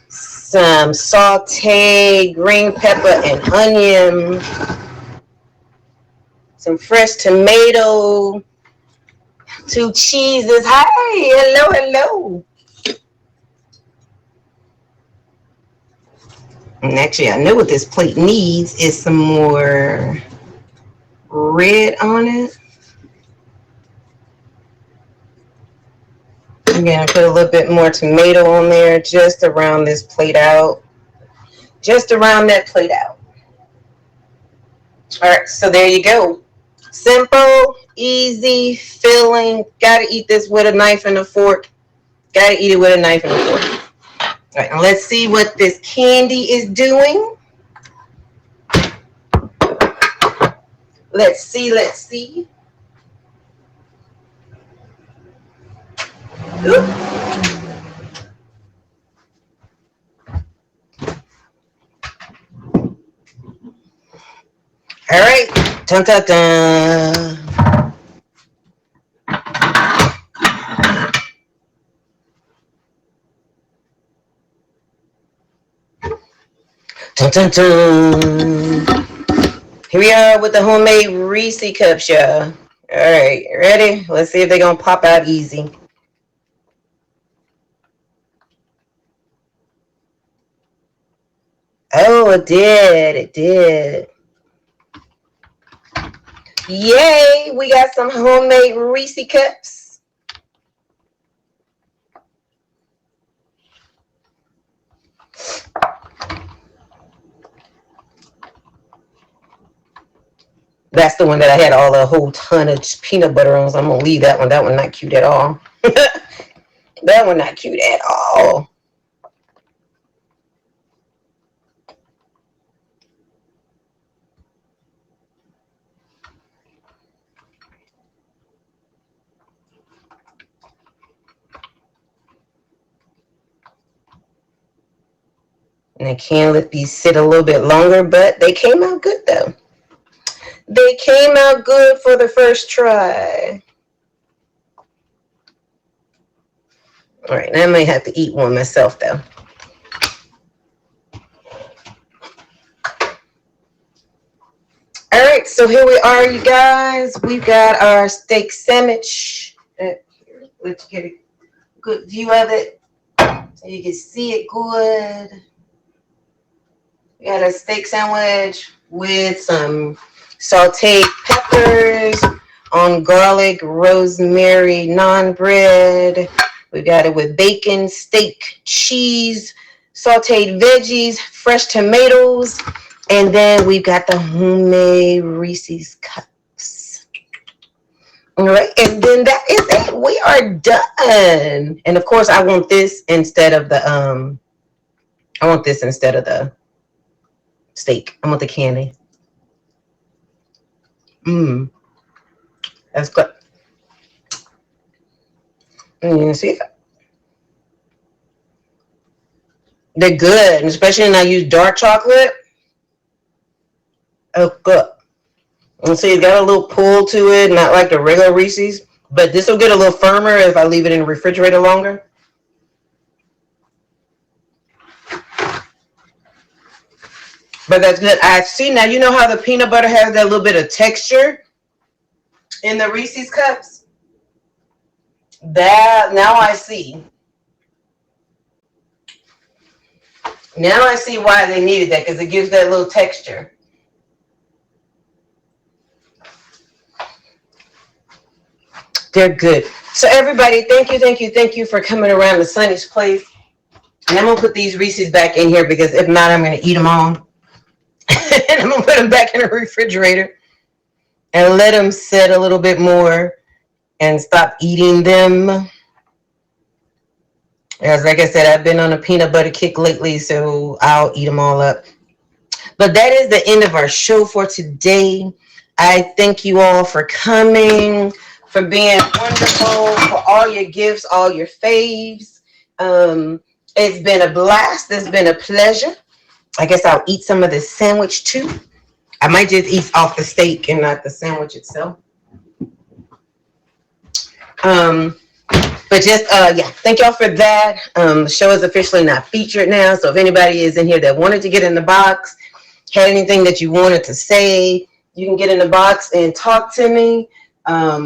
some sauteed green pepper and onion, some fresh tomato, 2 cheeses. Hi, hello, hello. And actually, I know what this plate needs is some more red on it. I'm gonna put a little bit more tomato on there, just around this plate out. Just around that plate out. All right, so there you go. Simple, easy, filling. Gotta eat this with a knife and a fork. Gotta eat it with a knife and a fork. All right, and let's see what this candy is doing. Let's see, let's see. Oop. All right, dun dun dun. Dun dun dun. Here we are with the homemade Reese cups, y'all. All right, ready? Let's see if they're gonna pop out easy. Oh, it did. It did. Yay, we got some homemade Reese cups. That's the one that I had all a whole ton of peanut butter on, so I'm gonna leave that one. That one not cute at all. That one not cute at all. And I can let these sit a little bit longer, but they came out good though. They came out good for the first try. All right, I might have to eat one myself though. All right, so here we are, you guys. We've got our steak sandwich. Let's get a good view of it so you can see it good. We got a steak sandwich with some sauteed peppers on garlic, rosemary, naan bread. We got it with bacon, steak, cheese, sauteed veggies, fresh tomatoes, and then we've got the homemade Reese's cups. All right, and then that is it. We are done. And of course, I want this instead of the steak. I want the candy. That's good. And you can see they're good, and especially when I use dark chocolate. Oh, good. And see, it's got a little pull to it, not like the regular Reese's, but this will get a little firmer if I leave it in the refrigerator longer. But that's good. I see now. You know how the peanut butter has that little bit of texture in the Reese's cups? That now I see. Now I see why they needed that, because it gives that little texture. They're good. So everybody, thank you for coming around to Sunny's place. And I'm gonna put these Reese's back in here because if not, I'm gonna eat them all. And I'm gonna put them back in the refrigerator and let them sit a little bit more and stop eating them. As like I said, I've been on a peanut butter kick lately, so I'll eat them all up. But that is the end of our show for today. I thank you all for coming, for being wonderful, for all your gifts, all your faves. It's been a blast. It's been a pleasure. I guess I'll eat some of this sandwich too. I might just eat off the steak and not the sandwich itself. But just yeah, thank y'all for that. The show is officially not featured now, so if anybody is in here that wanted to get in the box, had anything that you wanted to say, you can get in the box and talk to me. I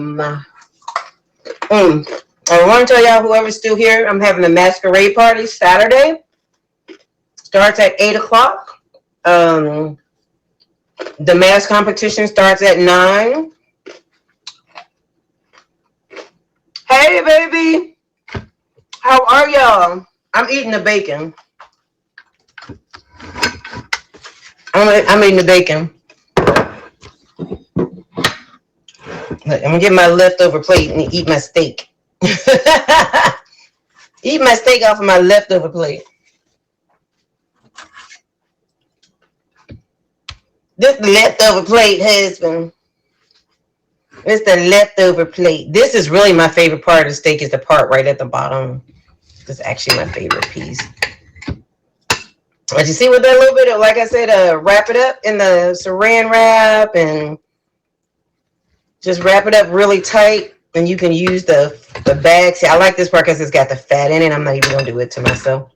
want to tell y'all, whoever's still here, I'm having a masquerade party Saturday. Starts at 8 o'clock. The mask competition starts at 9. Hey, baby. How are y'all? I'm eating the bacon. I'm eating the bacon. I'm going to get my leftover plate and eat my steak. Eat my steak off of my leftover plate. This leftover plate, husband. It's the leftover plate. This is really my favorite part of the steak, is the part right at the bottom. This is actually my favorite piece. But you see with that little bit of, like I said, wrap it up in the saran wrap and just wrap it up really tight. And you can use the bag. See, I like this part because it's got the fat in it. I'm not even going to do it to myself.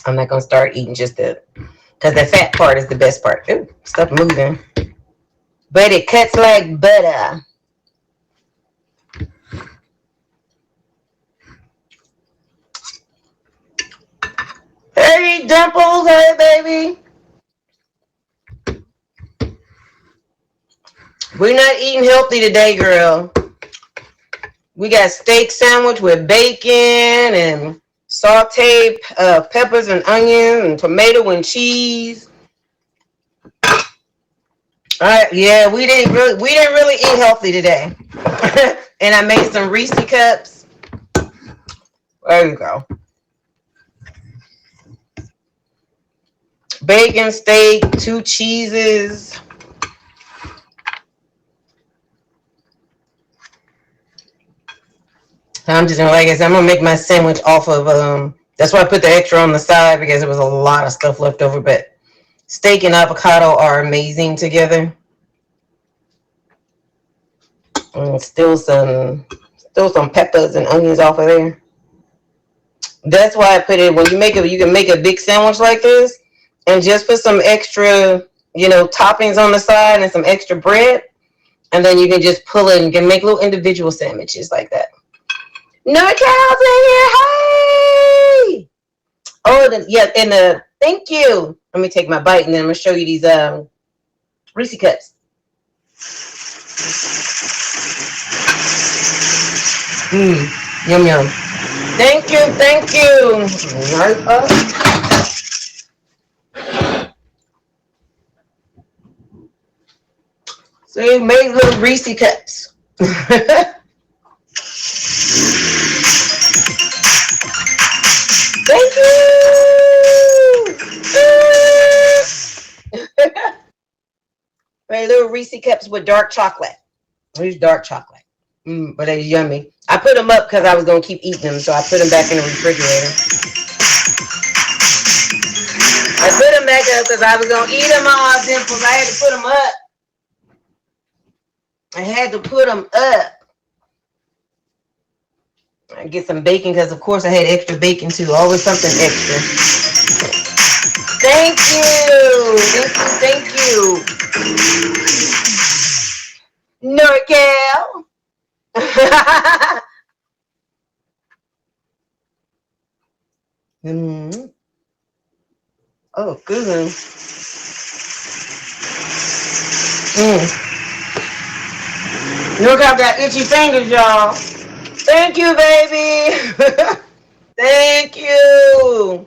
I'm not going to start eating just the, because the fat part is the best part. Ooh, stop moving. But it cuts like butter. Hey, Dimples. Hey, baby. We're not eating healthy today, girl. We got steak sandwich with bacon and sauteed peppers and onions and tomato and cheese. All right, yeah, we didn't really eat healthy today. And I made some Reese cups. There you go. Bacon, steak, 2 cheeses. I'm just gonna, like I said, I'm gonna make my sandwich off of that's why I put the extra on the side, because there was a lot of stuff left over. But steak and avocado are amazing together. And still some peppers and onions off of there. That's why I put it, when you make it, you can make a big sandwich like this and just put some extra, toppings on the side and some extra bread, and then you can just pull it and can make little individual sandwiches like that. No cows in here. Hey! Oh, and thank you. Let me take my bite and then I'm gonna show you these Reese cups. Yum yum. Thank you. So you made little Reese cups. Thank you. Right, little Reese cups with dark chocolate. These dark chocolate. But they're yummy. I put them up because I was going to keep eating them, so I put them back in the refrigerator. I put them back up because I was going to eat them all, Dimples. I had to put them up. I had to put them up. I get some bacon because, of course, I had extra bacon, too. Always something extra. Thank you. Thank you. NorCal. Oh, good. NorCal got itchy fingers, y'all. Thank you, baby. Thank you.